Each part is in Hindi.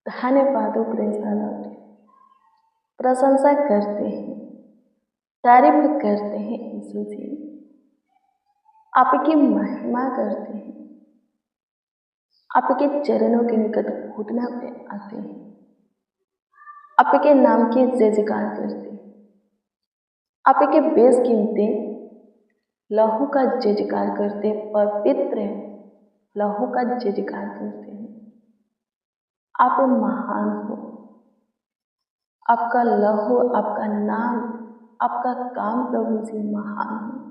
धन्यवाद प्रेज़ प्रशंसा करते हैं, तारीफ करते हैं यीशु जी, आपकी महिमा करते हैं, आपके चरणों के निकट घुटना पे आते हैं, आपके नाम की जय जयकार करते हैं, आपके बेशकीमती लहू का जय जयकार करते हैं, पवित्र लहू का जय जयकार करते हैं। आप महान हो, आपका लहू, आपका नाम, आपका काम प्रभु जी महान है।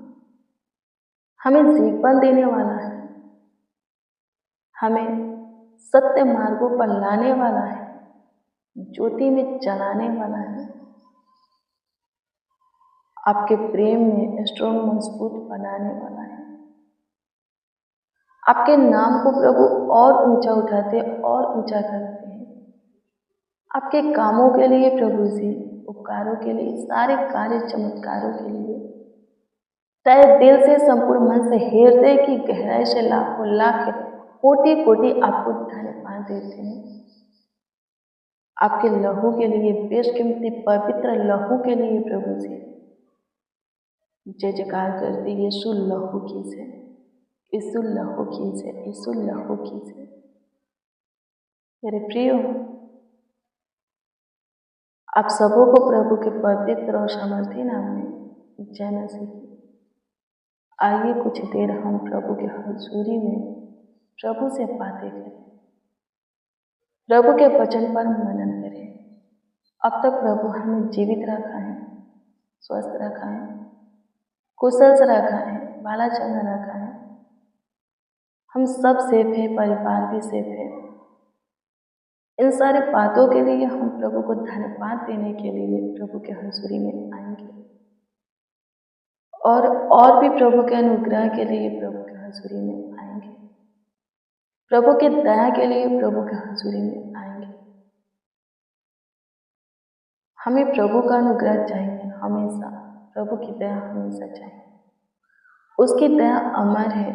हमें जीवन देने वाला है, हमें सत्य मार्गों पर लाने वाला है, ज्योति में जलाने वाला है, आपके प्रेम में स्ट्रॉन्ग मजबूत बनाने वाला है। आपके नाम को प्रभु और ऊंचा उठाते और ऊंचा करते हैं। आपके कामों के लिए प्रभु जी, उपकारों के लिए, सारे कार्य चमत्कारों के लिए तहे दिल से, संपूर्ण मन से, हृदय की गहराई से लाखों लाख कोटि कोटि आपको धन्यवाद देते हैं। आपके लहू के लिए, बेशकीमती पवित्र लहू के लिए प्रभु जी जय जयकार करते। यीशु लहू की से, यीशु लहू की से, यीशु लहू की से। मेरे प्रियो, आप सबों को प्रभु के पवित्र और सामर्थी नाम में जय मसीह की। आइए कुछ देर हम प्रभु के हजूरी में प्रभु से बातें करें, प्रभु के वचन पर मनन करें। अब तक प्रभु हमें जीवित रखा है, स्वस्थ रखा है, कुशल से रखा है, बाला चंगा रखा है। हम सब सेफ है, परिवार भी सेफ है। इन सारी बातों के लिए हम प्रभु को धन्यवाद देने के लिए प्रभु के हजूरी में आएंगे और भी प्रभु के अनुग्रह के लिए प्रभु के हजूरी में आएंगे, प्रभु की दया के लिए प्रभु के हजूरी में आएंगे। हमें प्रभु का अनुग्रह चाहिए हमेशा, प्रभु की दया हमेशा चाहिए। उसकी दया अमर है,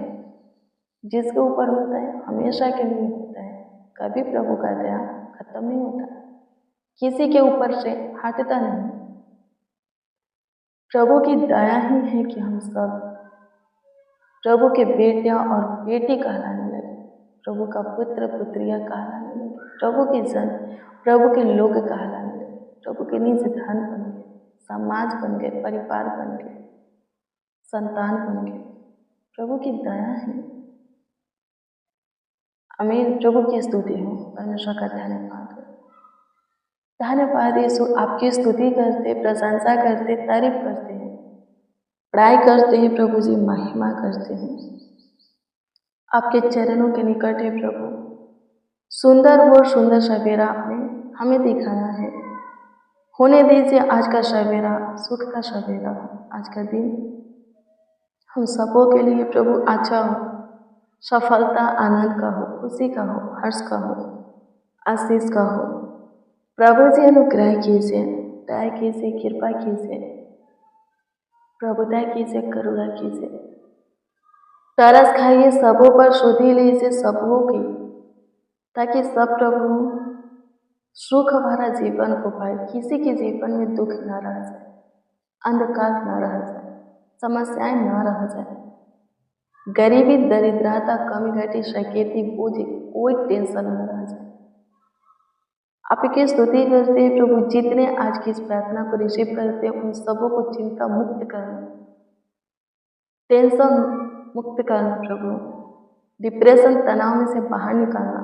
जिसके ऊपर होता है हमेशा के लिए होता है। कभी प्रभु का दया खत्म नहीं होता, किसी के ऊपर से हटता नहीं। प्रभु की दया ही है कि हम सब प्रभु के बेटियां और बेटी कहलाने लगे, प्रभु का पुत्र पुत्रियां कहलाने लगे, प्रभु के जन, प्रभु के लोग कहलाने लगे, प्रभु के निज धन बन गए, समाज बन गए, परिवार बन गए, संतान बन गए। प्रभु की दया है। हमें प्रभु की स्तुति हो, परमेश्वर का धन्यवाद हो। धन्यवाद यीशु, आपकी स्तुति करते, प्रशंसा करते, तारीफ करते हैं, पढ़ाई करते हैं प्रभु जी, महिमा करते हैं। आपके चरणों के निकट है प्रभु। सुंदर और सुंदर सवेरा आपने हमें दिखाया है। होने दीजिए आज का सवेरा सुख का सवेरा हो। आज का दिन हम सबों के लिए प्रभु अच्छा हो, सफलता आनंद का हो, खुशी का हो, हर्ष का हो, आशीष का हो। प्रभु जी अनुग्रह कीजिए, दया कीजिए, कृपा कीजिए, प्रभुता कीजिए, करुणा कीजिए। तरस खाइए सबों पर, शुद्धि लीजिए सबों की, ताकि सब प्रभु सुख भरा जीवन को पाए। किसी के जीवन में दुख न रह जाए, अंधकार न रह जाए, समस्याएं न रह जाए, गरीबी, दरिद्रता, कमी घटी, शकेती, बोझ, कोई टेंशन न रह जाए। आपकी स्तुति करते हैं प्रभु। जितने आज की इस प्रार्थना को रिसीव करते हैं उन सबों को चिंता मुक्त करना, टेंशन मुक्त करना प्रभु, डिप्रेशन तनाव में से बाहर निकालना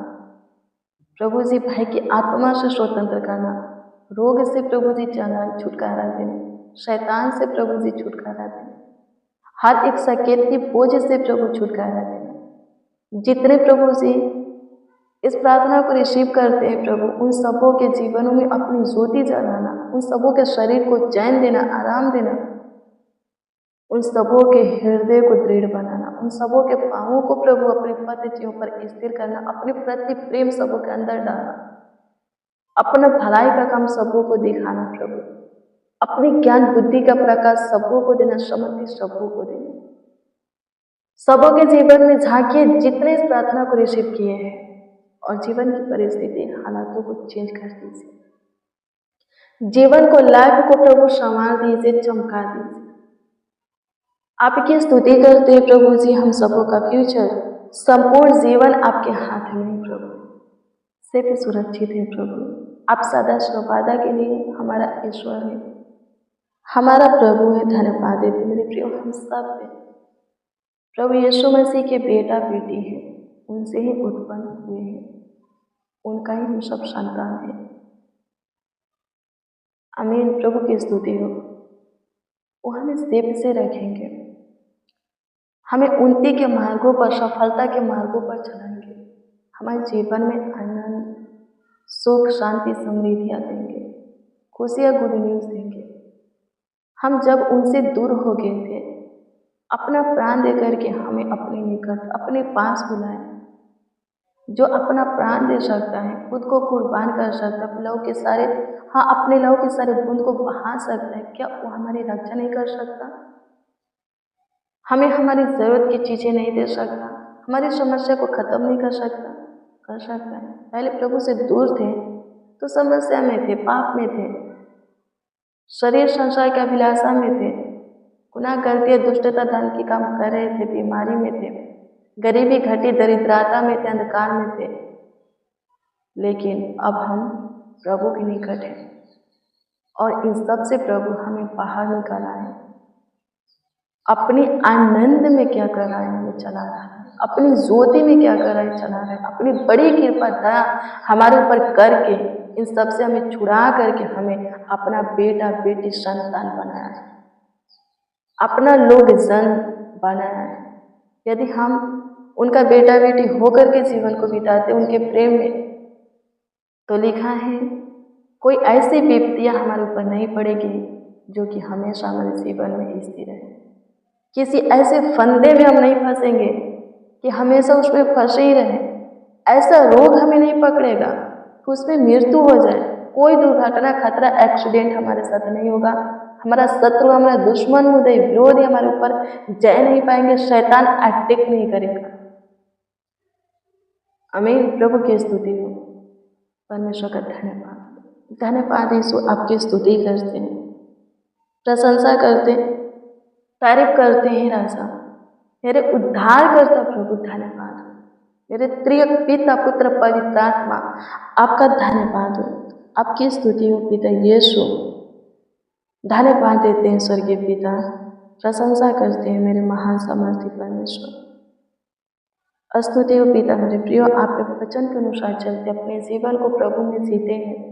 प्रभु जी, भाई की आत्मा से स्वतंत्र करना, रोग से प्रभु जी छुटकारा देना, शैतान से प्रभु जी छुटकारा देना, हर एक सकेती बोझ से प्रभु छुटकारा देना। जितने प्रभु जी इस प्रार्थना को रिसीव करते हैं प्रभु, उन सबों के जीवनों में अपनी ज्योति जलाना, उन सबों के शरीर को चैन देना, आराम देना, उन सबों के हृदय को दृढ़ बनाना, उन सबों के पांवों को प्रभु अपने पद पर स्थिर करना, अपने प्रति प्रेम सबों के अंदर डालना, अपना भलाई का काम सबों को दिखाना प्रभु, अपनी ज्ञान बुद्धि का प्रकाश सबों को देना, समृद्धि सबों को देना। सबों के जीवन में झांकिए जितने इस प्रार्थना को रिसीव किए हैं और जीवन की परिस्थिति हालातों को चेंज कर दीजिए। जीवन को, लाइफ को प्रभु संवार दीजिए, चमका दीजिए। आपकी स्तुति करते हैं प्रभु जी। हम सबों का फ्यूचर, संपूर्ण जीवन आपके हाथ में है प्रभु, सिर्फ सुरक्षित है प्रभु। आप सदा सर्वदा के लिए हमारा ईश्वर है, हमारा प्रभु है। धन्यवाद देते मेरे प्रियो। हम सब पे प्रभु यीशु मसीह के बेटा बेटी हैं, उनसे ही उत्पन्न हुए हैं, उनका ही हम सब संतान हैं। आमीन। प्रभु की स्तुति हो। वो हमें सेव से रखेंगे, हमें उन्नति के मार्गों पर, सफलता के मार्गों पर चलाएंगे, हमारे जीवन में आनंद, सुख, शांति, समृद्धियाँ देंगे, खुशियाँ, गुड न्यूज़ देंगे। हम जब उनसे दूर हो गए थे, अपना प्राण दे करके हमें अपने निकट, अपने पास बुलाए। जो अपना प्राण दे सकता है, खुद को कुर्बान कर सकता है, लहू के सारे, अपने लहू के सारे बूंद को बहा सकता है, क्या वो हमारी रक्षा नहीं कर सकता? हमें हमारी ज़रूरत की चीज़ें नहीं दे सकता? हमारी समस्या को ख़त्म नहीं कर सकता? कर सकता है। पहले प्रभु से दूर थे तो समस्या में थे, पाप में थे, शरीर संसार की अभिलाषा में थे, गुनाह, गलतियाँ, दुष्टता, धन की काम कर रहे थे, बीमारी में थे, गरीबी, घटी, दरिद्रता में थे, अंधकार में थे। लेकिन अब हम प्रभु के निकट हैं और इन सब से प्रभु हमें बाहर निकाला है। अपने आनंद में क्या कर रहा है, हमें चला रहा है। अपनी ज्योति में क्या कर रहा है, चला रहा है। अपनी बड़ी कृपा दया हमारे ऊपर करके, इन सब से हमें छुड़ा करके हमें अपना बेटा बेटी संतान बनाया है, अपना लोग जन बनाया है। यदि हम उनका बेटा बेटी होकर के जीवन को बिताते उनके प्रेम में, तो लिखा है कोई ऐसी विपत्तियां हमारे ऊपर नहीं पड़ेगी जो कि हमेशा हमारे जीवन में स्थिर रहे। किसी ऐसे फंदे में हम नहीं फंसेंगे कि हमेशा उसमें फंसे ही रहे। ऐसा रोग हमें नहीं पकड़ेगा कि उसमें मृत्यु हो जाए। कोई दुर्घटना, खतरा, एक्सीडेंट हमारे साथ नहीं होगा। हमारा शत्रु, हमारा दुश्मन, उदय, विरोधी हमारे ऊपर जय नहीं पाएंगे, शैतान अटैक नहीं करेगा। आमीन। प्रभु की स्तुति हो। परमेश्वर का धन्यवाद। धन्यवाद यीशु। आपकी स्तुति करते हैं, प्रशंसा करते हैं, तारीफ करते हैं राजा। मेरे उद्धार करता प्रभु धन्यवाद। मेरे त्रिएक पिता, पुत्र, पवित्र आत्मा, आपका धन्यवाद हो। आपकी स्तुति हो पिता यीशु। धन्यवाद देते हैं स्वर्गीय पिता, प्रशंसा करते हैं मेरे महान सामर्थी परमेश्वर। स्तुति हो पिता मेरे प्रियो। आपके वचन के अनुसार चलते अपने जीवन को प्रभु में जीते हैं।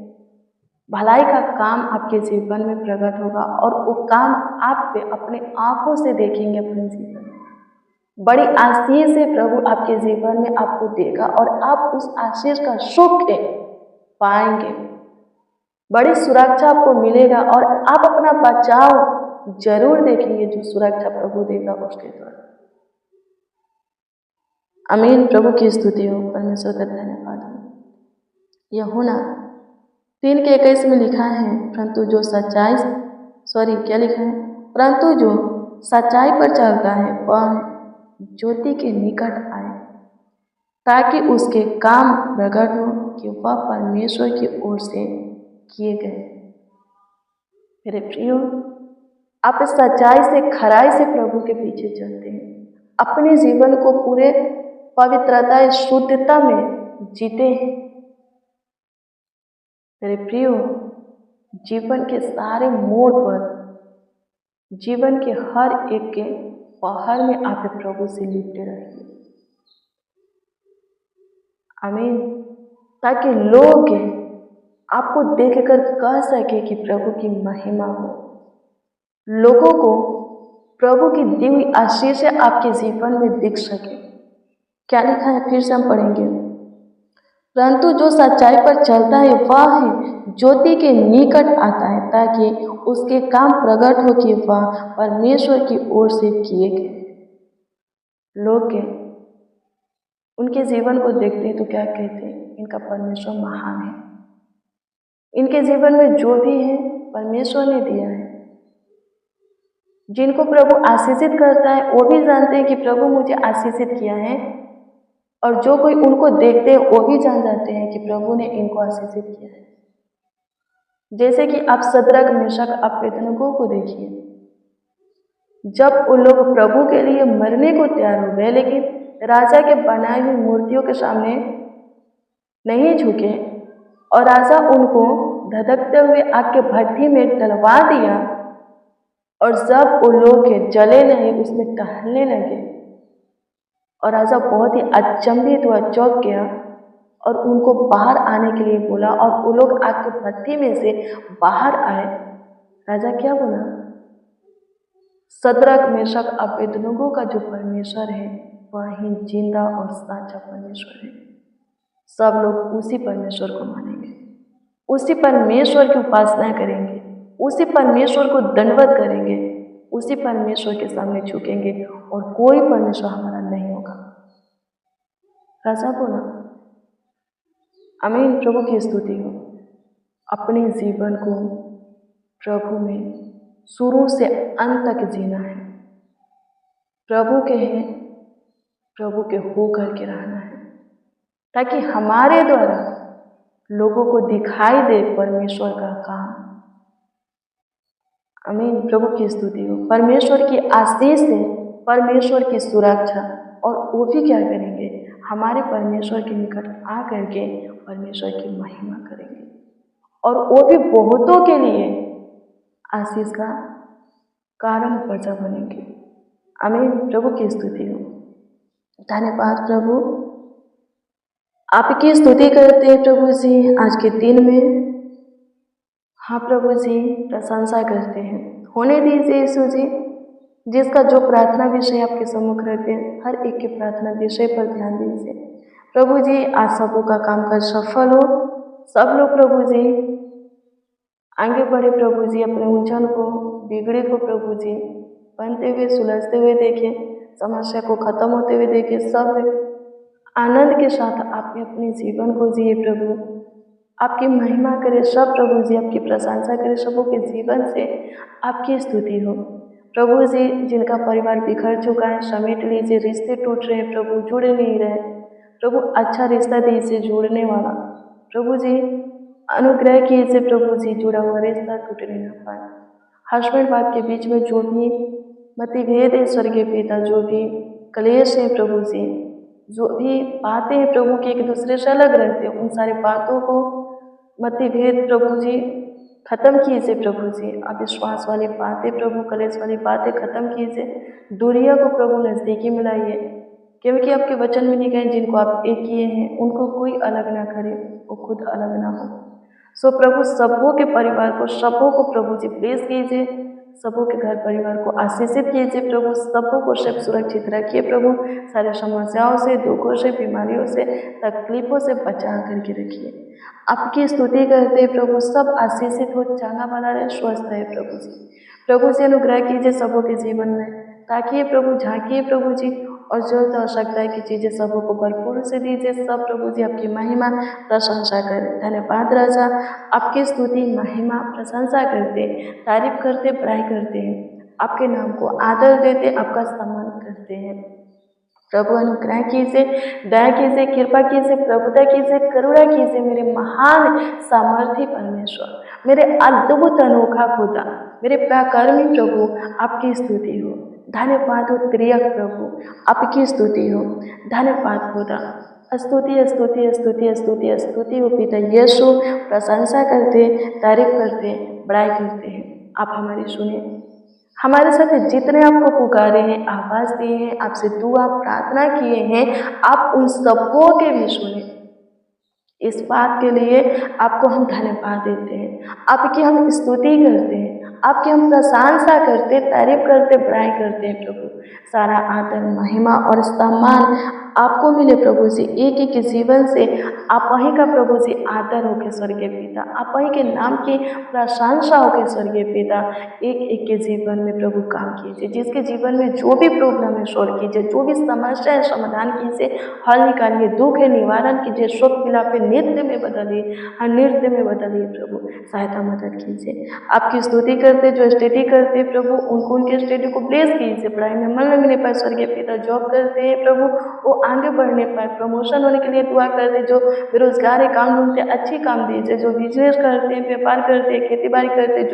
भलाई का काम आपके जीवन में प्रकट होगा और वो काम आप पे अपने आंखों से देखेंगे अपने जीवन में। बड़ी आशीष से प्रभु आपके जीवन में आपको देगा और आप उस आशीष का सुख पाएंगे। बड़ी सुरक्षा आपको मिलेगा और आप अपना बचाव जरूर देखेंगे जो सुरक्षा प्रभु देगा उसके द्वारा। आमीन। प्रभु की स्तुति हो। परमेश्वर का धन्यवाद हो। यूहन्ना 3:21 में लिखा है, परंतु जो सच्चाई पर चलता है वह ज्योति के निकट आए, ताकि उसके काम प्रकट हो कि वह परमेश्वर की ओर से किए गए। मेरे प्रियो, आप सच्चाई से, खराई से प्रभु के पीछे चलते हैं, अपने जीवन को पूरे पवित्रता, शुद्धता में जीते हैं। मेरे प्रियो, जीवन के सारे मोड़ पर, जीवन के हर एक के पहर में आप प्रभु से लिपटे रहिए। आमीन। ताकि लोग आपको देखकर कह सके कि प्रभु की महिमा हो। लोगों को प्रभु की दी हुई आशीष आपके जीवन में दिख सके। क्या लिखा है, फिर से हम पढ़ेंगे। परंतु जो सच्चाई पर चलता है वह ज्योति के निकट आता है, ताकि उसके काम प्रकट हो कि वह परमेश्वर की ओर से किए गए। लोग उनके जीवन को देखते हैं तो क्या कहते हैं, इनका परमेश्वर महान है। इनके जीवन में जो भी है परमेश्वर ने दिया है। जिनको प्रभु आशीषित करता है वो भी जानते हैं कि प्रभु मुझे आशीषित किया है और जो कोई उनको देखते हैं वो भी जान जाते हैं कि प्रभु ने इनको आशीषित किया है। जैसे कि आप शद्रक मेशक अबेदनगो को देखिए, जब उन लोग प्रभु के लिए मरने को तैयार हो गए, लेकिन राजा के बनाई हुई मूर्तियों के सामने नहीं झुके और राजा उनको धधकते हुए आग के भट्ठी में डलवा दिया, और जब उन लोग के जले नहीं उसमें टहलने लगे और राजा बहुत ही अचंभित हुआ, चौंक गया और उनको बाहर आने के लिए बोला और वो लोग आग के भट्ठी में से बाहर आए। राजा क्या बोला? शद्रक मेशक अबेदनगो का जो परमेश्वर है वह ही जिंदा और सच्चा परमेश्वर है। सब लोग उसी परमेश्वर को मानेंगे, उसी परमेश्वर की उपासना करेंगे, उसी परमेश्वर को दंडवत करेंगे, उसी परमेश्वर के सामने झुकेंगे और कोई परमेश्वर हमारा नहीं होगा। राजा बोला, आमीन, प्रभु की स्तुति हो। अपने जीवन को प्रभु में शुरू से अंत तक जीना है, प्रभु के हैं, प्रभु के हो करके रहना है, ताकि हमारे द्वारा लोगों को दिखाई दे परमेश्वर का काम। आमीन, प्रभु की स्तुति हो। परमेश्वर की आशीष से, परमेश्वर की सुरक्षा, और वो भी क्या करेंगे? हमारे परमेश्वर के निकट आ करके परमेश्वर की महिमा करेंगे, और वो भी बहुतों के लिए आशीष का कारण वजह बनेंगे। आमीन, प्रभु की स्तुति हो। धन्यवाद प्रभु, आपकी स्तुति करते हैं प्रभु जी आज के दिन में। हाँ प्रभु जी, प्रशंसा करते हैं। होने दीजिए यीशु जी, जिसका जो प्रार्थना विषय आपके सम्मुख रहते हैं, हर एक के प्रार्थना विषय पर ध्यान दीजिए प्रभु जी। आज सबों का कामकाज सफल हो, सब लोग प्रभु जी आगे बढ़े प्रभु जी, अपने उलझन को, बिगड़े को प्रभु जी बनते हुए, सुलझते हुए देखें, समस्या को खत्म होते हुए देखें। सब आनंद के साथ आप अपने जीवन को जिए प्रभु, आपकी महिमा करे सब प्रभु जी, आपकी प्रशंसा करे सबों के जीवन से, आपकी स्तुति हो प्रभु जी। जिनका परिवार बिखर चुका है समेट लीजिए, रिश्ते टूट रहे हैं प्रभु, जुड़ नहीं रहे प्रभु, अच्छा रिश्ता दीजिए जुड़ने वाला प्रभु जी, अनुग्रह कीजिए प्रभु जी, जुड़ा हुआ रिश्ता टूटने न पाए। हस्बैंड वाइफ के बीच में जो भी मतभेद है स्वर्गीय पिता, जो भी कलेश है प्रभु जी, जो भी बातें हैं प्रभु की एक दूसरे से अलग रहते हैं, उन सारी बातों को मतभेद प्रभु जी खत्म कीजिए प्रभु जी। अविश्वास वाली बातें प्रभु, कलेश वाली बातें खत्म कीजिए, दूरिया को प्रभु नज़दीकी मिलाइए, क्योंकि आपके वचन में लिखा है जिनको आप एक किए हैं उनको कोई अलग ना करे, वो खुद अलग ना हो। सो प्रभु सबों के परिवार को, सबों को प्रभु जी ब्लेस कीजिए, सबों के घर परिवार को आशीषित कीजिए प्रभु, सबों को सब सुरक्षित रखिए प्रभु, सारे समस्याओं से, दुखों से, बीमारियों से, तकलीफों से बचा करके रखिए। आपकी स्तुति करते प्रभु, सब आशीषित हो, चांगा बना रहे, स्वस्थ रहे प्रभु जी। प्रभु जी अनुग्रह कीजिए सबों के जीवन में, ताकि प्रभु झांकिए प्रभु जी, और जरूरत आवश्यकता की चीज़ें सबों को भरपूर से दीजिए। सब प्रभु जी आपकी महिमा प्रशंसा करें। धन्यवाद राजा, आपकी स्तुति, महिमा, प्रशंसा करते, तारीफ करते, बड़ाई करते हैं, आपके नाम को आदर देते, आपका सम्मान करते हैं। प्रभु अनुग्रह कीजिए, दया कीजिए, कृपा कीजिए, प्रभुता कीजिए, करुणा कीजिए मेरे महान सामर्थी परमेश्वर, मेरे अद्भुत अनोखा खुदा, मेरे पराक्रमी प्रभु, आपकी स्तुति हो। धन्यवाद हो त्रियक प्रभु, आपकी स्तुति हो। धन्यवाद खुदा, स्तुति स्तुति स्तुति स्तुति स्तुति हो पिता यीशु। प्रशंसा करते, तारीफ करते, बड़ाई करते हैं। आप हमारी सुने, हमारे साथ जितने आपको पुकारे हैं, आवाज़ दिए हैं, आपसे दुआ प्रार्थना किए हैं, आप उन सबों के भी सुने। इस बात के लिए आपको हम धन्यवाद देते हैं, आपकी हम स्तुति करते हैं, आपकी हम प्रशंसा करते, तारीफ करते, बड़ाई करते हैं प्रभु। सारा आदर, महिमा और सम्मान आपको मिले प्रभु जी। एक एक के जीवन से आप वहीं का प्रभु जी आदर हो के स्वर्गीय पिता, आप वहीं के नाम की प्रशंसा हो के स्वर्गीय पिता। एक एक के जीवन में प्रभु काम कीजिए, जिसके जीवन में जो भी प्रॉब्लम है सॉल्व कीजिए, जो भी समस्या है समाधान कीजिए, हल निकालिए, दुख है निवारण कीजिए, शोक विलाप नृत्य में बदलिए, हर नृत्य में बदलिए प्रभु, सहायता मदद कीजिए। आपकी स्तुति करते, जो स्टडी करते प्रभु, उनको उनके स्टडी को ब्लेस कीजिए। पढ़ाई में मन लगने पर स्वर्गीय पिता जॉब करते हैं प्रभु, वो आगे बढ़ने पाए, प्रमोशन होने के लिए दुआ करते हैं। जो बेरोजगार है, काम ढूंढते हैं, अच्छी काम दीजिए। जो बिजनेस करते हैं, व्यापार करते हैं, खेती बाड़ी करते हैं,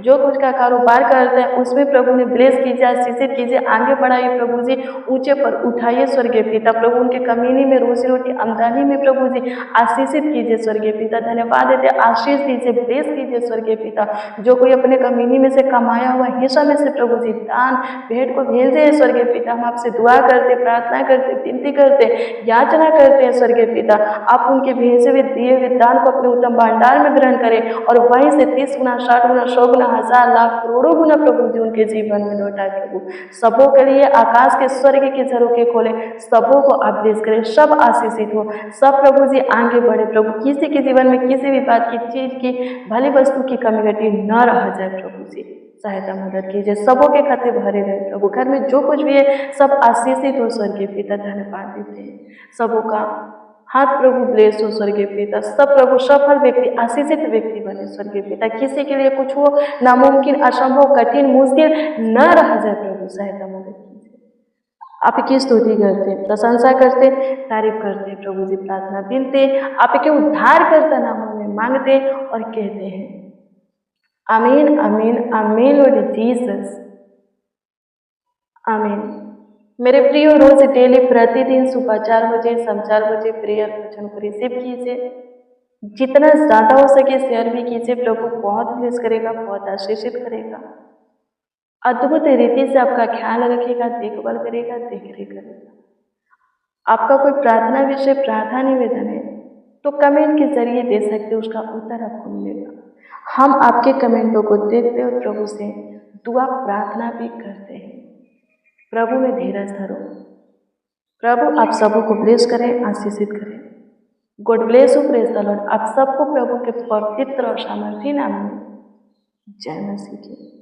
जो कुछ का कारोबार करते हैं, उसमें प्रभु ने ब्लेस कीजिए, आशीषित कीजिए, आगे बढ़ाइए प्रभु जी, ऊंचे पर उठाइए स्वर्गीय पिता। प्रभु उनके कमीनी में, रोजी रोटी आमदनी में प्रभु जी आशीषित कीजिए स्वर्गीय पिता। धन्यवाद देते, आशीष दीजिए, ब्लेस कीजिए स्वर्गीय पिता। जो कोई अपने कमीनी में से कमाया हुआ हिस्सा में से प्रभु जी दान भेंट को भेजे स्वर्गीय पिता। हम आपसे दुआ करते, प्रार्थना करते, विनती करते, याचना करते हैं स्वर्गीय पिता। आप उनके भेजे हुए दिए हुए दान को अपने उत्तम भंडार में ग्रहण करें और वहीं से 30 गुना, 60 गुना, 100 गुना, 1000, लाख, करोड़ों गुना प्रभु जी उनके जीवन में लौटाए प्रभु। सबों के लिए आकाश के स्वर्ग के झरोखे खोले, सबों को आप ब्लेस करें, सब आशीषित हो, सब प्रभु जी आगे बढ़े प्रभु। किसी के जीवन में किसी भी बात की, चीज की, भली वस्तु की कमी घटी न रह जाए प्रभु जी। सहायता मदद कीजिए, सबों के खाते भरे रहे प्रभु। घर में जो कुछ भी है सब आशीषित हो स्वर्गीय पिता। धन्यवाद देते हैं, सबों का हाथ प्रभु ब्लेस हो स्वर्गीय पिता। सब प्रभु सफल व्यक्ति, आशीषित व्यक्ति बने स्वर्गीय पिता। किसी के लिए कुछ हो नामुमकिन, असंभव, कठिन, मुश्किल न रह जाए प्रभु। सहायता मदद कीजिए। आपकी स्तुति करते, प्रशंसा करते, तारीफ करते प्रभु जी। प्रार्थना विनते आपके उद्धार करता नामों में मांगते और कहते हैं आमीन, आमीन, आमीन लॉर्ड जीसस, आमीन। मेरे प्रियो, रोज डेली प्रतिदिन सुबह 4 बजे, शाम 4 बजे प्रेयर वचन को रिसीव कीजिए। जितना ज़्यादा हो सके शेयर भी कीजिए। प्रभु बहुत ब्लेस करेगा, बहुत आशीषित करेगा, अद्भुत रीति से आपका ख्याल रखेगा, देखभाल करेगा, देख रेख करेगा। आपका कोई प्रार्थना विषय, प्रार्थना निवेदन है तो कमेंट के जरिए दे सकते, उसका उत्तर आपको मिलेगा। हम आपके कमेंटों को देखते और प्रभु से दुआ प्रार्थना भी करते हैं। प्रभु में धीरज धरो। प्रभु आप सबों को ब्लेस करें, आशीषित करें। God bless you, praise the Lord. आप सबको प्रभु के पवित्र और सामर्थी नाम में जय मसीह की।